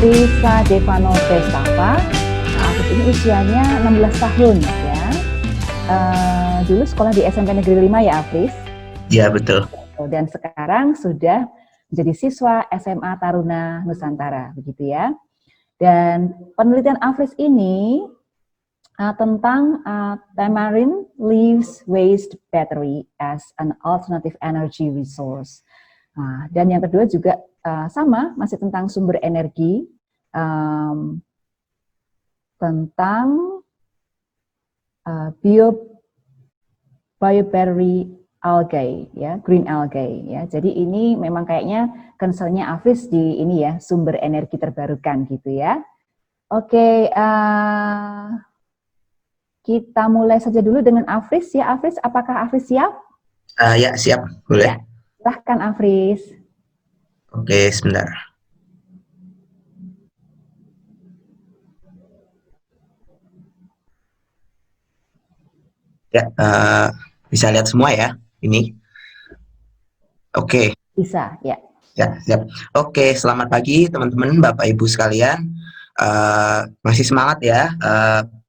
Risa Devano Prestapa. Nah, Afis ini usianya 16 tahun ya. Dulu sekolah di SMP Negeri 5 ya, Afis? Iya, betul. Dan sekarang sudah menjadi siswa SMA Taruna Nusantara, begitu ya. Dan penelitian Afis ini tentang tamarind leaves waste battery as an alternative energy resource. Dan yang kedua juga sama, masih tentang sumber energi, tentang biobattery algae, ya, green algae, ya. Jadi ini memang kayaknya concernnya Afis di ini ya, sumber energi terbarukan gitu ya. Oke, kita mulai saja dulu dengan Afris ya. Afris, apakah Afris siap? Ya, siap. Boleh. Ya, silahkan Afris. Oke, sebentar. Ya, bisa lihat semua ya, ini. Oke. Bisa, ya. Ya, siap. Oke, selamat pagi teman-teman, Bapak Ibu sekalian. Masih semangat ya.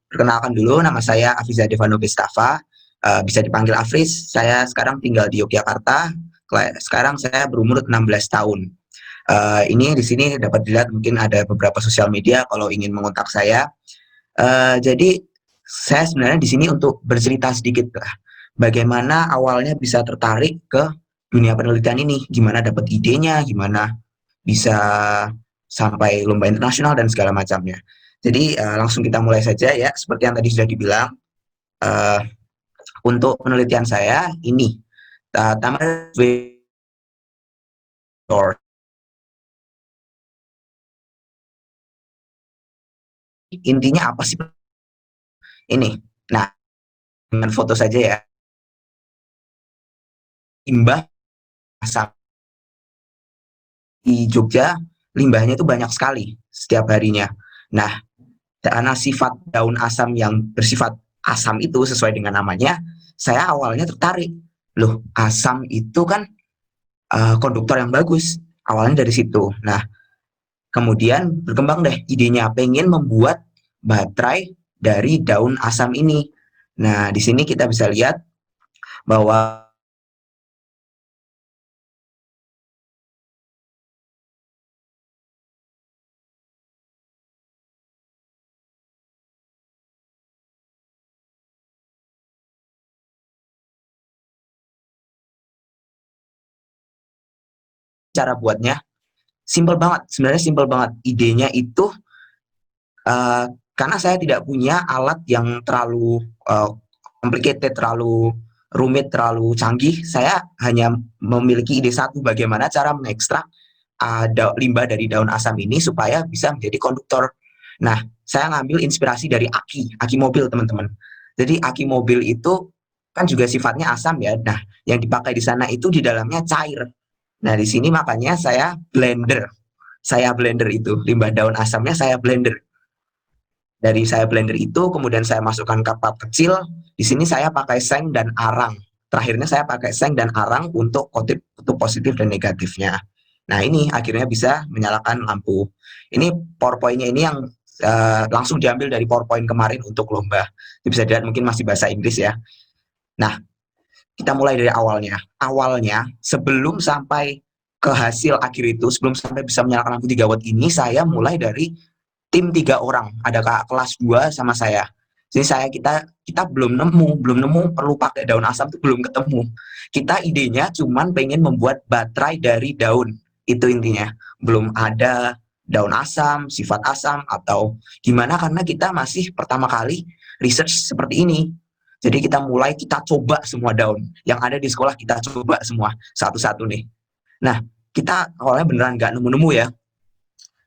Perkenalkan dulu, nama saya Afiza Devano Pestafa. Bisa dipanggil Afris. Saya sekarang tinggal di Yogyakarta. Sekarang saya berumur 16 tahun. Ini di sini dapat dilihat, mungkin ada beberapa sosial media kalau ingin mengontak saya. Jadi saya sebenarnya di sini untuk bercerita sedikit lah, bagaimana awalnya bisa tertarik ke dunia penelitian ini, gimana dapat idenya, gimana bisa sampai lomba internasional dan segala macamnya. Jadi langsung kita mulai saja ya, seperti yang tadi sudah dibilang. Untuk penelitian saya ini, tamarind intinya apa sih ini? Nah, dengan foto saja ya, limbah asam di Jogja, limbahnya itu banyak sekali setiap harinya. Nah, karena sifat daun asam yang bersifat asam itu sesuai dengan namanya, saya awalnya tertarik. Loh, asam itu kan konduktor yang bagus. Awalnya dari situ. Nah, kemudian berkembang deh idenya, pengen membuat baterai dari daun asam ini. Nah, di sini kita bisa lihat bahwa cara buatnya simple banget. Sebenarnya simple banget. Idenya itu karena saya tidak punya alat yang terlalu complicated, terlalu rumit, terlalu canggih. Saya hanya memiliki ide satu, bagaimana cara mengekstrak limbah dari daun asam ini supaya bisa menjadi konduktor. Nah, saya ngambil inspirasi dari aki mobil, teman-teman. Jadi aki mobil itu kan juga sifatnya asam ya. Nah, yang dipakai di sana itu di dalamnya cair. Nah, di sini makanya saya blender. Saya blender itu, limbah daun asamnya saya blender. Dari saya blender itu, kemudian saya masukkan ke cup kecil. Di sini saya pakai seng dan arang. Terakhirnya saya pakai seng dan arang untuk kutub positif dan negatifnya. Nah, ini akhirnya bisa menyalakan lampu. Ini PowerPoint-nya ini yang langsung diambil dari PowerPoint kemarin untuk lomba. Ini bisa dilihat, mungkin masih bahasa Inggris ya. Nah, kita mulai dari awalnya. Awalnya, sebelum sampai ke hasil akhir itu, sebelum sampai bisa menyalakan lampu 3 watt ini, saya mulai dari tim 3 orang, ada kakak kelas 2 sama saya. Jadi kita belum nemu perlu pakai daun asam itu belum ketemu. Kita idenya cuman pengen membuat baterai dari daun. Itu intinya. Belum ada daun asam, sifat asam atau gimana, karena kita masih pertama kali research seperti ini. Jadi kita coba semua daun yang ada di sekolah, kita coba semua satu-satu nih. Nah, kita awalnya beneran nggak nemu-nemu ya.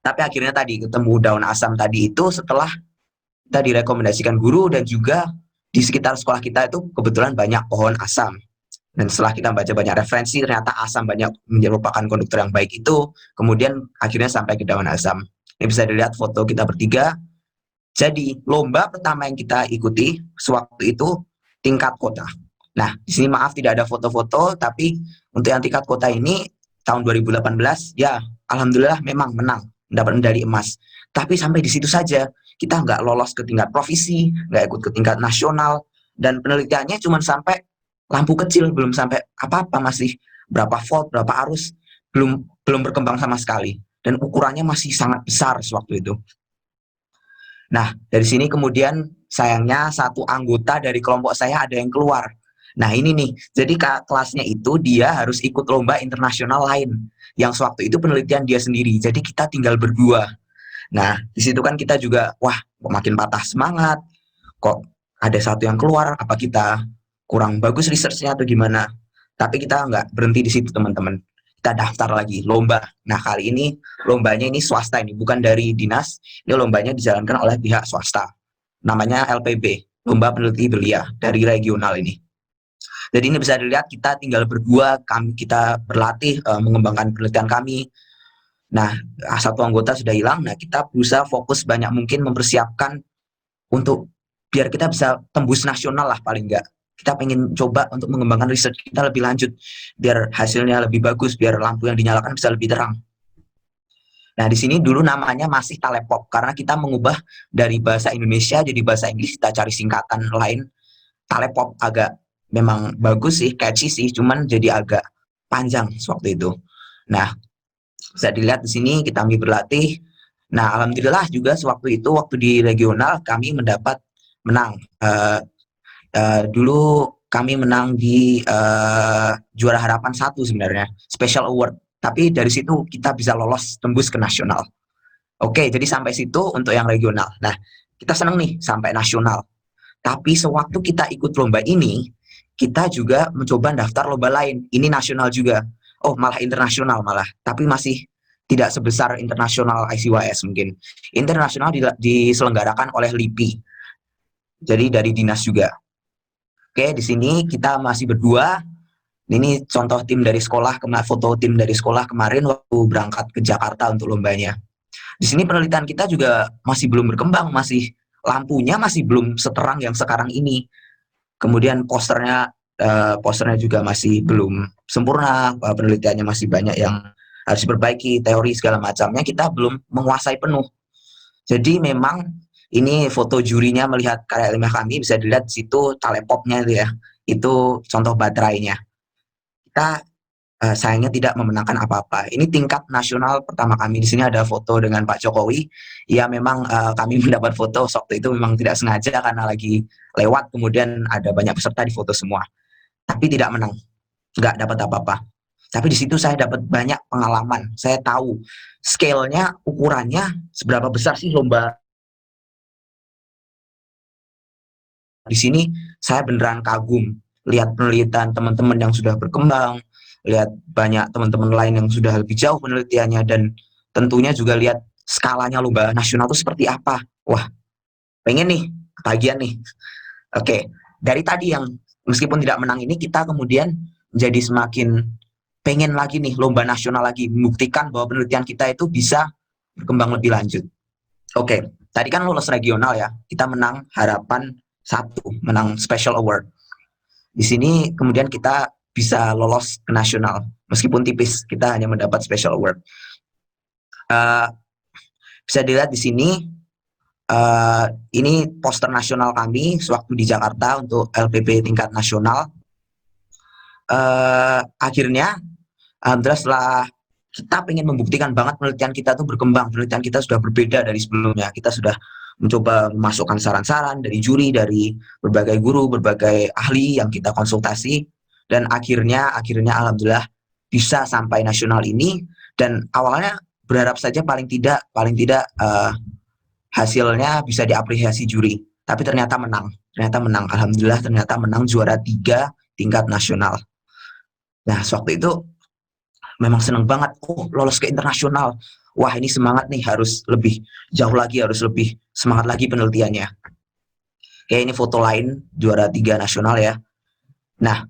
Tapi akhirnya tadi ketemu daun asam tadi itu setelah kita direkomendasikan guru, dan juga di sekitar sekolah kita itu kebetulan banyak pohon asam. Dan setelah kita baca banyak referensi, ternyata asam banyak merupakan konduktor yang baik itu. Kemudian akhirnya sampai ke daun asam. Ini bisa dilihat foto kita bertiga. Jadi lomba pertama yang kita ikuti sewaktu itu tingkat kota. Nah, di sini maaf tidak ada foto-foto, tapi untuk yang tingkat kota ini tahun 2018 ya alhamdulillah memang menang. mendapat medali emas. Tapi sampai di situ saja, kita nggak lolos ke tingkat provinsi, nggak ikut ke tingkat nasional, dan penelitiannya cuma sampai lampu kecil, belum sampai apa-apa, masih berapa volt, berapa arus, belum belum berkembang sama sekali. Dan ukurannya masih sangat besar sewaktu itu. Nah, dari sini kemudian sayangnya satu anggota dari kelompok saya ada yang keluar. Nah, ini nih, jadi kelasnya itu dia harus ikut lomba internasional lain, yang sewaktu itu penelitian dia sendiri. Jadi kita tinggal berdua. Nah, di situ kan kita juga, wah, kok makin patah semangat, kok ada satu yang keluar, apa kita kurang bagus research-nya atau gimana. Tapi kita nggak berhenti di situ, teman-teman. Kita daftar lagi, lomba. Nah, kali ini lombanya ini swasta, ini bukan dari dinas, ini lombanya dijalankan oleh pihak swasta. Namanya LPB, Lomba Peneliti Belia, dari regional ini. Jadi ini bisa dilihat kita tinggal berdua, kita berlatih mengembangkan penelitian kami. Nah, satu anggota sudah hilang, nah kita berusaha fokus banyak mungkin mempersiapkan untuk biar kita bisa tembus nasional lah paling enggak. Kita pengen coba untuk mengembangkan riset kita lebih lanjut, biar hasilnya lebih bagus, biar lampu yang dinyalakan bisa lebih terang. Nah, di sini dulu namanya masih Talepop, karena kita mengubah dari bahasa Indonesia jadi bahasa Inggris, kita cari singkatan lain. Talepop agak memang bagus sih, catchy sih, cuman jadi agak panjang waktu itu. Nah, bisa dilihat di sini kita berlatih. Nah, alhamdulillah juga sewaktu itu, waktu di regional kami mendapat menang. Dulu kami menang di Juara Harapan 1 sebenarnya, Special Award. Tapi dari situ kita bisa lolos tembus ke nasional. Oke, jadi sampai situ untuk yang regional. Nah, kita senang nih sampai nasional. Tapi sewaktu kita ikut lomba ini, kita juga mencoba daftar lomba lain. Ini nasional juga. Oh, malah internasional malah. Tapi masih tidak sebesar internasional ICYS mungkin. Internasional diselenggarakan oleh LIPI. Jadi dari dinas juga. Oke, di sini kita masih berdua. Ini contoh tim dari sekolah, foto tim dari sekolah kemarin waktu berangkat ke Jakarta untuk lombanya. Di sini penelitian kita juga masih belum berkembang, lampunya masih belum seterang yang sekarang ini. Kemudian posternya juga masih belum sempurna, penelitiannya masih banyak yang harus diperbaiki, teori segala macamnya kita belum menguasai penuh. Jadi memang ini foto jurinya melihat karya ilmiah kami, bisa dilihat di situ Talepopnya itu ya, itu contoh baterainya. Kita sayangnya tidak memenangkan apa-apa. Ini tingkat nasional pertama kami. Di sini ada foto dengan Pak Jokowi. Ya memang kami mendapat foto waktu itu memang tidak sengaja karena lagi lewat, kemudian ada banyak peserta di foto semua. Tapi tidak menang, nggak dapat apa-apa. Tapi di situ saya dapat banyak pengalaman. Saya tahu scale-nya, ukurannya seberapa besar sih lomba. Di sini saya beneran kagum lihat penelitian teman-teman yang sudah berkembang, lihat banyak teman-teman lain yang sudah lebih jauh penelitiannya, dan tentunya juga lihat skalanya lomba nasional itu seperti apa. Wah, pengen nih, ketagihan nih. Oke, dari tadi yang meskipun tidak menang ini, kita kemudian jadi semakin pengen lagi nih lomba nasional lagi, membuktikan bahwa penelitian kita itu bisa berkembang lebih lanjut. Oke, tadi kan lolos regional ya, kita menang Harapan 1, menang Special Award. Di sini kemudian kita bisa lolos ke nasional, meskipun tipis, kita hanya mendapat Special Award. Bisa dilihat di sini, ini poster nasional kami sewaktu di Jakarta untuk LPB tingkat nasional. Akhirnya, alhamdulillah setelah kita ingin membuktikan banget penelitian kita tuh berkembang, penelitian kita sudah berbeda dari sebelumnya. Kita sudah mencoba memasukkan saran-saran dari juri, dari berbagai guru, berbagai ahli yang kita konsultasi, dan akhirnya alhamdulillah bisa sampai nasional ini. Dan awalnya berharap saja paling tidak hasilnya bisa diapresiasi juri, tapi ternyata menang, alhamdulillah ternyata menang juara 3 tingkat nasional. Nah, waktu itu memang senang banget, lolos ke internasional. Wah, ini semangat nih, harus lebih jauh lagi, harus lebih semangat lagi penelitiannya. Kayak ini foto lain, juara 3 nasional ya. Nah,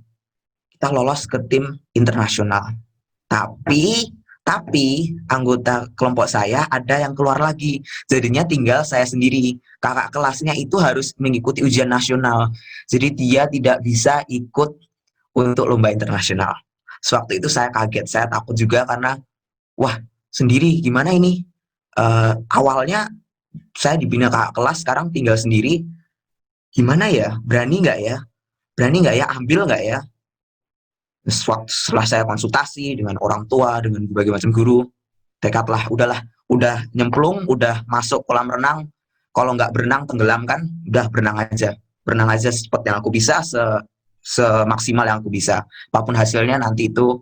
kita lolos ke tim internasional. Tapi anggota kelompok saya ada yang keluar lagi. Jadinya tinggal saya sendiri. Kakak kelasnya itu harus mengikuti ujian nasional. Jadi dia tidak bisa ikut untuk lomba internasional. Sewaktu itu saya kaget, saya takut juga karena wah, sendiri gimana ini? awalnya saya dibina kakak kelas, sekarang tinggal sendiri. Gimana ya? Berani nggak ya? Berani nggak ya? Ambil nggak ya? Setelah saya konsultasi dengan orang tua, dengan berbagai macam guru, tekadlah, udahlah, udah nyemplung, udah masuk kolam renang. Kalau nggak berenang, tenggelam kan? Udah berenang aja seperti yang aku bisa, semaksimal yang aku bisa. Apapun hasilnya nanti itu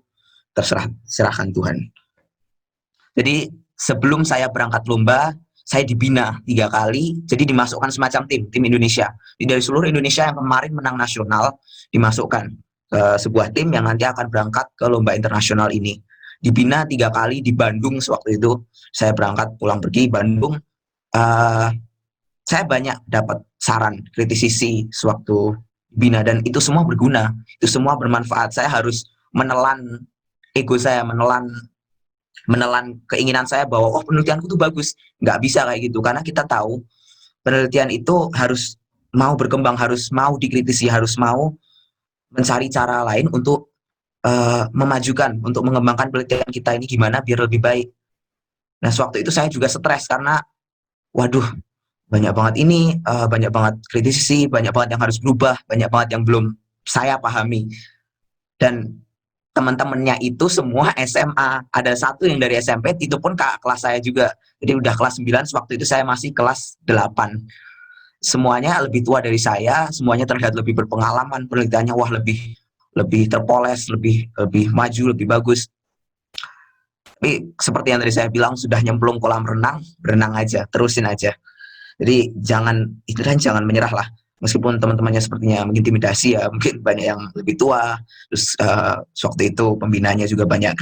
serahkan Tuhan. Jadi sebelum saya berangkat lomba, saya dibina 3 kali, jadi dimasukkan semacam tim Indonesia. Jadi dari seluruh Indonesia yang kemarin menang nasional, dimasukkan ke sebuah tim yang nanti akan berangkat ke lomba internasional ini. Dibina 3 kali di Bandung sewaktu itu. Saya berangkat pulang pergi Bandung. Uh, saya banyak dapat saran, kritisisi sewaktu bina, dan itu semua berguna, itu semua bermanfaat. Saya harus menelan ego saya, menelan keinginan saya bahwa penelitianku tuh bagus. Nggak bisa kayak gitu, karena kita tahu penelitian itu harus mau berkembang, harus mau dikritisi, harus mau mencari cara lain untuk memajukan, untuk mengembangkan penelitian kita ini gimana biar lebih baik. Nah, sewaktu itu saya juga stres karena waduh, banyak banget ini, banyak banget kritisi, banyak banget yang harus berubah, banyak banget yang belum saya pahami. Dan teman-temannya itu semua SMA. Ada satu yang dari SMP, itu pun kakak kelas saya juga. Jadi udah kelas 9, waktu itu saya masih kelas 8. Semuanya lebih tua dari saya, semuanya terlihat lebih berpengalaman, penelitiannya wah lebih terpoles, lebih maju, lebih bagus. Tapi seperti yang tadi saya bilang, sudah nyemplung kolam renang, berenang aja, terusin aja. Jadi jangan menyerah lah. Meskipun teman-temannya sepertinya mengintimidasi ya, mungkin banyak yang lebih tua. Terus waktu itu pembinanya juga banyak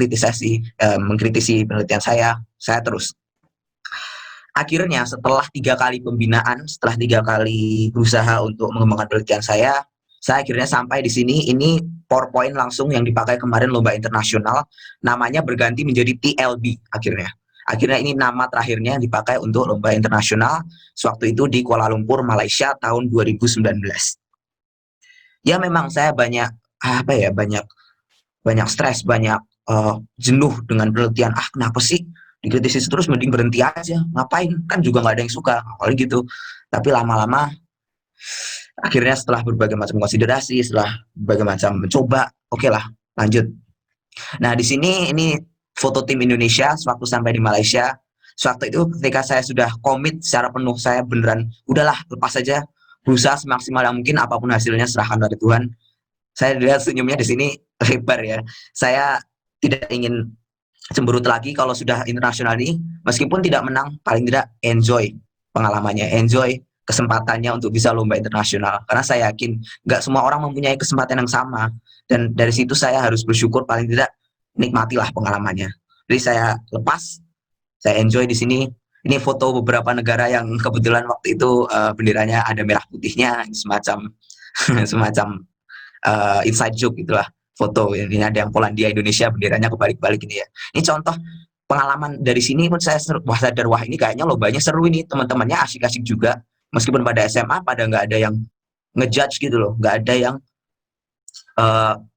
mengkritisi penelitian saya terus. Akhirnya setelah 3 kali pembinaan, setelah 3 kali berusaha untuk mengembangkan penelitian saya akhirnya sampai di sini. Ini PowerPoint langsung yang dipakai kemarin lomba internasional, namanya berganti menjadi TLB akhirnya. Akhirnya ini nama terakhirnya dipakai untuk lomba internasional sewaktu itu di Kuala Lumpur, Malaysia tahun 2019. Ya memang saya banyak stres, banyak jenuh dengan penelitian. Kenapa sih dikritisi terus, mending berhenti aja, ngapain, kan juga nggak ada yang suka, apalagi gitu. Tapi lama-lama akhirnya setelah berbagai macam konsiderasi, setelah berbagai macam mencoba, oke lah, lanjut. Nah, di sini ini foto tim Indonesia sewaktu sampai di Malaysia. Sewaktu itu ketika saya sudah komit secara penuh, saya beneran udahlah, lepas saja, berusaha semaksimal yang mungkin, apapun hasilnya serahkan dari Tuhan. Saya lihat senyumnya di sini lebar ya. Saya tidak ingin cemberut lagi kalau sudah internasional ini, meskipun tidak menang, paling tidak enjoy pengalamannya, enjoy kesempatannya untuk bisa lomba internasional. Karena saya yakin nggak semua orang mempunyai kesempatan yang sama, dan dari situ saya harus bersyukur, paling tidak nikmatilah pengalamannya. Jadi saya lepas, saya enjoy di sini. Ini foto beberapa negara yang kebetulan waktu itu benderanya ada merah putihnya, semacam semacam inside joke gitulah. Foto ini ada yang Polandia, Indonesia, benderanya kebalik-balik ini ya. Ini contoh pengalaman dari sini pun saya sadar, wah ini kayaknya lombanya seru ini, teman-temannya asik-asik juga. Meskipun pada SMA pada nggak ada yang ngejudge gitu loh, nggak ada yang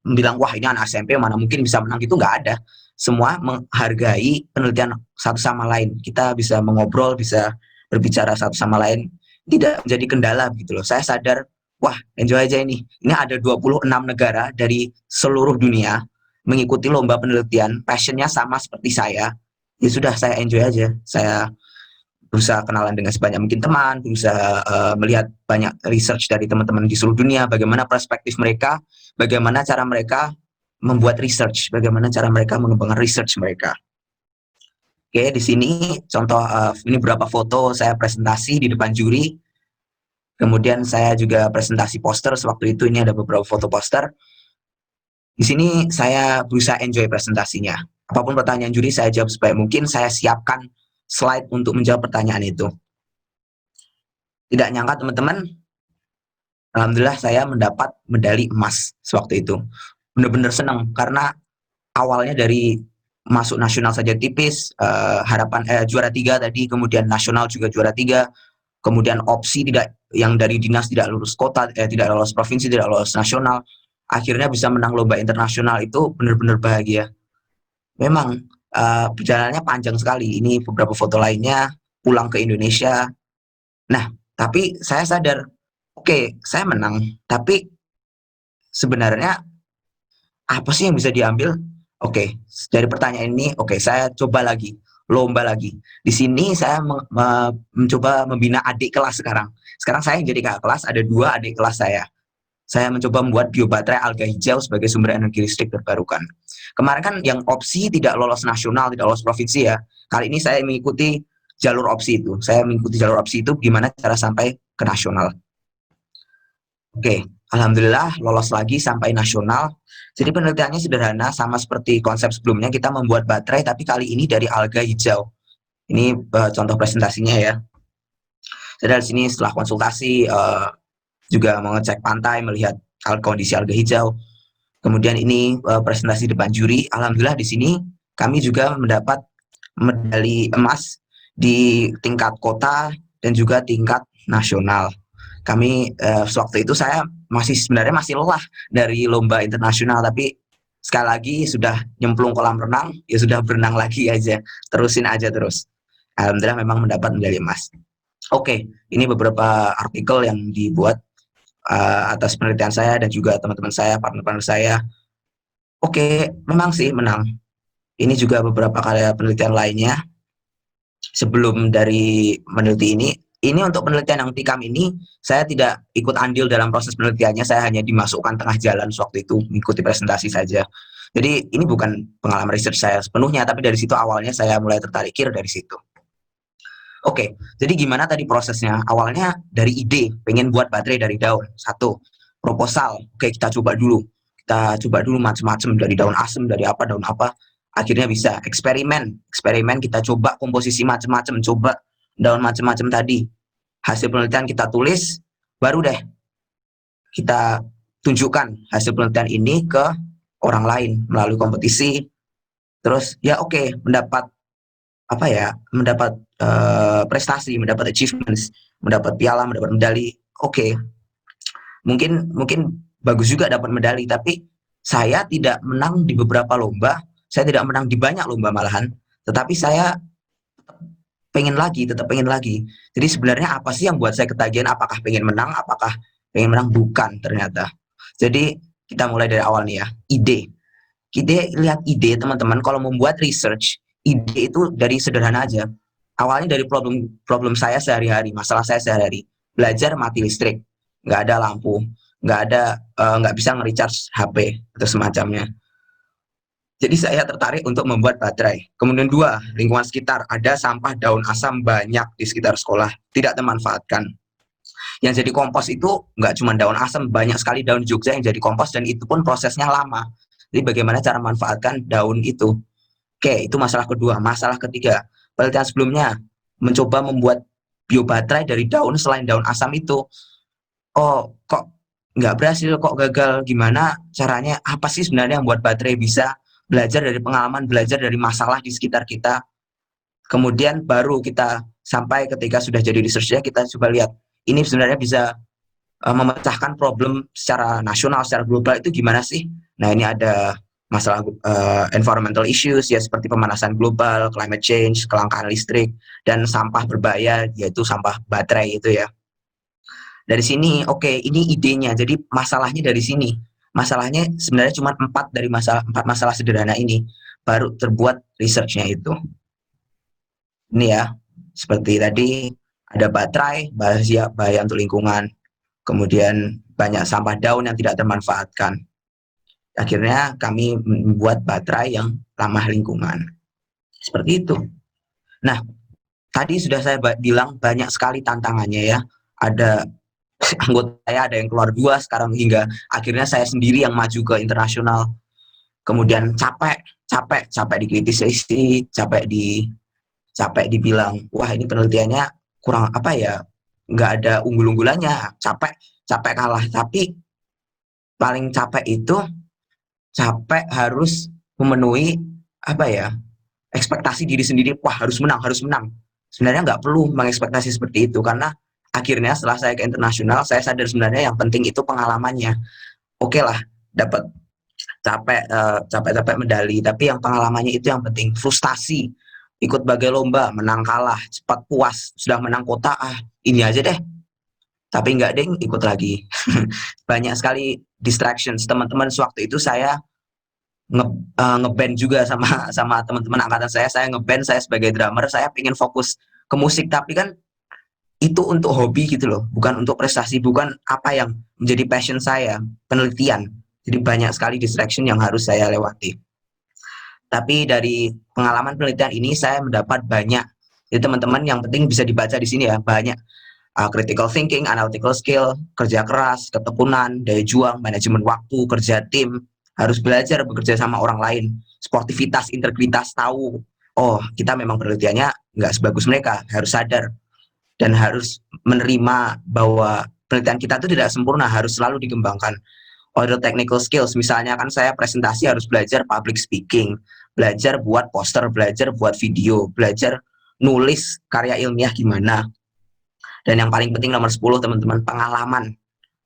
bilang wah ini anak SMP mana mungkin bisa menang gitu, nggak ada. Semua menghargai penelitian satu sama lain. Kita bisa mengobrol, bisa berbicara satu sama lain, tidak menjadi kendala gitu loh. Saya sadar, wah enjoy aja ini. Ini ada 26 negara dari seluruh dunia mengikuti lomba penelitian, passionnya sama seperti saya. Ya sudah, saya enjoy aja. Saya berusaha kenalan dengan sebanyak mungkin teman, berusaha melihat banyak research dari teman-teman di seluruh dunia, bagaimana perspektif mereka, bagaimana cara mereka membuat research, bagaimana cara mereka mengembangkan research mereka. Oke, di sini contoh, ini beberapa foto saya presentasi di depan juri. Kemudian saya juga presentasi poster sewaktu itu, ini ada beberapa foto poster. Di sini saya berusaha enjoy presentasinya. Apapun pertanyaan juri saya jawab sebaik mungkin, saya siapkan slide untuk menjawab pertanyaan itu. Tidak nyangka teman-teman, alhamdulillah saya mendapat medali emas sewaktu itu. Benar-benar senang karena awalnya dari masuk nasional saja tipis, harapan juara 3 tadi, kemudian nasional juga juara 3, kemudian opsi tidak, yang dari dinas tidak lulus kota, tidak lolos provinsi, tidak lolos nasional, akhirnya bisa menang lomba internasional, itu benar-benar bahagia. Memang perjalanannya panjang sekali. Ini beberapa foto lainnya, pulang ke Indonesia. Nah, tapi saya sadar, oke, saya menang, tapi sebenarnya apa sih yang bisa diambil? Oke, dari pertanyaan ini, oke, saya coba lagi, lomba lagi. Di sini saya mencoba membina adik kelas sekarang. Sekarang saya yang jadi kakak kelas, ada 2 adik kelas saya. Saya mencoba membuat biobaterai alga hijau sebagai sumber energi listrik terbarukan. Kemarin kan yang opsi tidak lolos nasional, tidak lolos provinsi ya. Kali ini saya mengikuti jalur opsi itu. Saya mengikuti jalur opsi itu gimana cara sampai ke nasional. Oke, alhamdulillah lolos lagi sampai nasional. Jadi penelitiannya sederhana, sama seperti konsep sebelumnya, kita membuat baterai, tapi kali ini dari alga hijau. Ini contoh presentasinya ya. Saya dari sini setelah konsultasi, juga mengecek pantai, melihat kondisi alga hijau. Kemudian ini presentasi depan juri. Alhamdulillah di sini kami juga mendapat medali emas di tingkat kota dan juga tingkat nasional. Kami waktu itu saya sebenarnya masih lelah dari lomba internasional, tapi sekali lagi sudah nyemplung kolam renang, ya sudah berenang lagi aja, terusin aja terus. Alhamdulillah memang mendapat medali emas. Oke, ini beberapa artikel yang dibuat atas penelitian saya dan juga teman-teman saya, partner-partner saya. Oke, memang sih menang. Ini juga beberapa karya penelitian lainnya. Sebelum dari meneliti ini untuk penelitian yang TIKAM ini, saya tidak ikut andil dalam proses penelitiannya, saya hanya dimasukkan tengah jalan waktu itu, mengikuti presentasi saja. Jadi ini bukan pengalaman research saya sepenuhnya, tapi dari situ awalnya saya mulai tertarik dari situ. Oke, jadi gimana tadi prosesnya? Awalnya dari ide, pengen buat baterai dari daun. Satu, proposal. Oke, kita coba dulu. Kita coba dulu macam-macam, dari daun asem, dari apa, daun apa. Akhirnya bisa. Eksperimen. Eksperimen, kita coba komposisi macam-macam. Coba daun macam-macam tadi. Hasil penelitian kita tulis, baru deh kita tunjukkan hasil penelitian ini ke orang lain melalui kompetisi. Terus ya oke, mendapat prestasi, mendapat achievements, mendapat piala, mendapat medali. Oke, mungkin bagus juga dapat medali, tapi saya tidak menang di beberapa lomba, saya tidak menang di banyak lomba malahan, tetapi saya tetap pengen lagi. Jadi sebenarnya apa sih yang buat saya ketagihan? Apakah pengen menang? Apakah pengen menang? Bukan ternyata. Jadi kita mulai dari awal nih ya, ide. Lihat ide teman-teman, kalau membuat research, ide itu dari sederhana aja. Awalnya dari problem saya sehari-hari, masalah saya sehari-hari. Belajar mati listrik, nggak ada lampu, nggak bisa nge-recharge HP atau semacamnya. Jadi saya tertarik untuk membuat baterai. Kemudian 2, lingkungan sekitar. Ada sampah daun asam banyak di sekitar sekolah, tidak termanfaatkan. Yang jadi kompos itu nggak cuma daun asam, banyak sekali daun Jogja yang jadi kompos, dan itu pun prosesnya lama. Jadi bagaimana cara manfaatkan daun itu? Oke, itu masalah kedua. Masalah ketiga, penelitian sebelumnya mencoba membuat biobaterai dari daun selain daun asam itu. Oh, kok nggak berhasil, kok gagal? Gimana caranya? Apa sih sebenarnya yang membuat baterai bisa? Belajar dari pengalaman, belajar dari masalah di sekitar kita. Kemudian baru kita sampai ketika sudah jadi research-nya, kita coba lihat ini sebenarnya bisa memecahkan problem secara nasional, secara global itu gimana sih? Nah, ini ada masalah environmental issues ya, seperti pemanasan global, climate change, kelangkaan listrik, dan sampah berbahaya, yaitu sampah baterai itu ya. Dari sini, oke, ini idenya. Jadi masalahnya dari sini. Masalahnya sebenarnya cuma 4 masalah sederhana ini, baru terbuat research-nya itu. Ini ya, seperti tadi ada baterai, bahaya untuk lingkungan. Kemudian banyak sampah daun yang tidak termanfaatkan. Akhirnya kami membuat baterai yang ramah lingkungan. Seperti itu. Nah, tadi sudah saya bilang banyak sekali tantangannya ya. Ada anggota saya ada yang keluar 2 sekarang, hingga akhirnya saya sendiri yang maju ke internasional. Kemudian capek dikritisi, capek dibilang, wah ini penelitiannya kurang nggak ada unggul-unggulannya, capek kalah. Tapi paling capek itu harus memenuhi ekspektasi diri sendiri. Wah, harus menang. Sebenarnya nggak perlu mengekspektasi seperti itu, karena akhirnya setelah saya ke internasional, saya sadar sebenarnya yang penting itu pengalamannya. Oke lah, dapat capek medali, tapi yang pengalamannya itu yang penting. Frustasi, ikut bagai lomba, menang kalah, cepat puas, sudah menang kota, ini aja deh. Tapi enggak deh, ikut lagi. Banyak sekali distractions. Teman-teman sewaktu itu saya ngeband juga sama sama teman-teman angkatan saya ngeband, saya sebagai drummer, saya pengen fokus ke musik, tapi kan itu untuk hobi gitu loh, bukan untuk prestasi, bukan apa yang menjadi passion saya, penelitian. Jadi banyak sekali distraction yang harus saya lewati. Tapi dari pengalaman penelitian ini saya mendapat banyak. Jadi teman-teman yang penting bisa dibaca di sini ya, banyak critical thinking, analytical skill, kerja keras, ketekunan, daya juang, manajemen waktu, kerja tim, harus belajar bekerja sama orang lain, sportivitas, integritas, tahu, oh kita memang penelitiannya nggak sebagus mereka, harus sadar dan harus menerima bahwa penelitian kita itu tidak sempurna, harus selalu dikembangkan. Other technical skills, misalnya kan saya presentasi harus belajar public speaking, belajar buat poster, belajar buat video, belajar nulis karya ilmiah gimana. Dan yang paling penting nomor 10 teman-teman, pengalaman.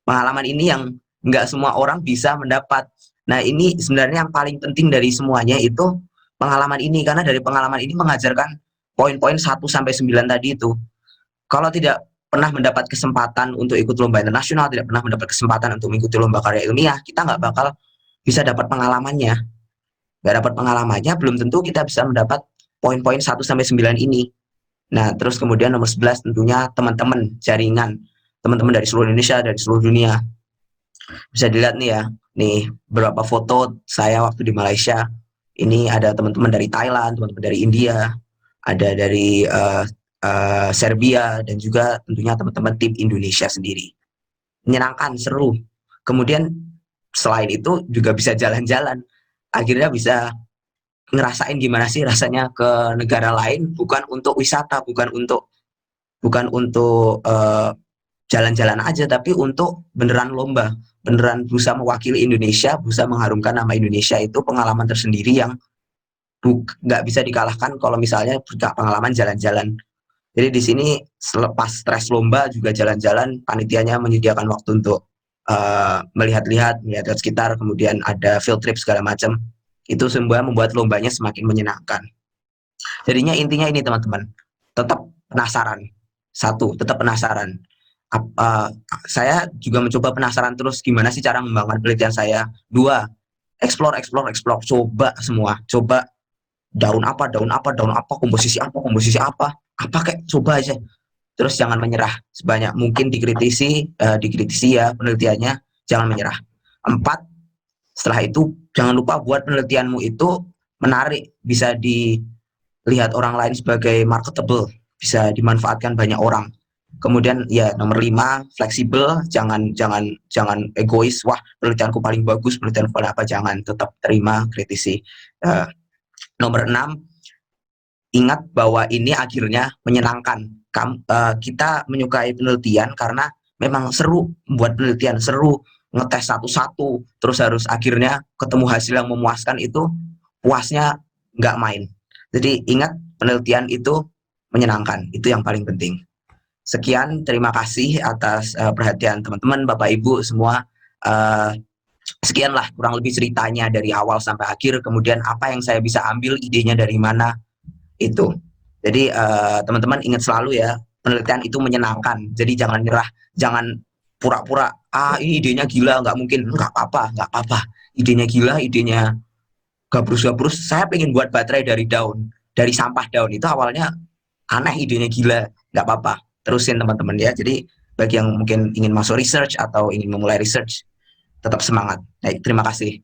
Pengalaman ini yang nggak semua orang bisa mendapat. Nah ini sebenarnya yang paling penting dari semuanya itu pengalaman ini, karena dari pengalaman ini mengajarkan poin-poin 1-9 tadi itu. Kalau tidak pernah mendapat kesempatan untuk ikut lomba internasional, tidak pernah mendapat kesempatan untuk mengikuti lomba karya ilmiah, kita nggak bakal bisa dapat pengalamannya. Nggak dapat pengalamannya, belum tentu kita bisa mendapat poin-poin 1-9 ini. Nah, terus kemudian nomor 11 tentunya teman-teman, jaringan. Teman-teman dari seluruh Indonesia, dari seluruh dunia. Bisa dilihat nih ya, nih beberapa foto saya waktu di Malaysia. Ini ada teman-teman dari Thailand, teman-teman dari India, ada dari Serbia, dan juga tentunya teman-teman tim Indonesia sendiri. Menyenangkan, seru. Kemudian selain itu juga bisa jalan-jalan. Akhirnya bisa ngerasain gimana sih rasanya ke negara lain, bukan untuk wisata, bukan untuk jalan-jalan aja, tapi untuk beneran lomba, beneran berusaha mewakili Indonesia, berusaha mengharumkan nama Indonesia. Itu pengalaman tersendiri yang nggak bisa dikalahkan kalau misalnya pengalaman jalan-jalan. Jadi di sini selepas stres lomba juga jalan-jalan, panitianya menyediakan waktu untuk melihat-lihat sekitar, kemudian ada field trip segala macam. Itu semua membuat lombanya semakin menyenangkan. Jadinya intinya ini teman-teman, tetap penasaran. Satu, tetap penasaran. Saya juga mencoba penasaran terus gimana sih cara mengembangkan penelitian saya. Dua, explore, coba semua, coba daun apa, komposisi apa kayak coba aja. Terus jangan menyerah, sebanyak mungkin dikritisi ya penelitiannya, jangan menyerah. 4, setelah itu jangan lupa buat penelitianmu itu menarik, bisa dilihat orang lain sebagai marketable, bisa dimanfaatkan banyak orang. Kemudian ya nomor 5, fleksibel, jangan egois, wah penelitianku paling bagus, penelitianku paling apa, jangan, tetap terima, kritisi. Nomor 6, ingat bahwa ini akhirnya menyenangkan. Kita menyukai penelitian karena memang seru membuat penelitian, seru ngetes satu-satu, terus harus akhirnya ketemu hasil yang memuaskan, itu puasnya nggak main. Jadi ingat, penelitian itu menyenangkan, itu yang paling penting. Sekian, terima kasih atas perhatian teman-teman, Bapak Ibu semua. Sekianlah kurang lebih ceritanya dari awal sampai akhir, kemudian apa yang saya bisa ambil idenya dari mana, itu. Jadi teman-teman ingat selalu ya, penelitian itu menyenangkan. Jadi jangan nyerah, jangan pura-pura ini idenya gila, nggak mungkin, nggak apa-apa. Idenya gila, idenya gabrus-gabrus. Saya pengen buat baterai dari sampah daun, itu awalnya aneh, idenya gila, nggak apa-apa. Terusin teman-teman ya. Jadi bagi yang mungkin ingin masuk research atau ingin memulai research, tetap semangat. Baik, terima kasih.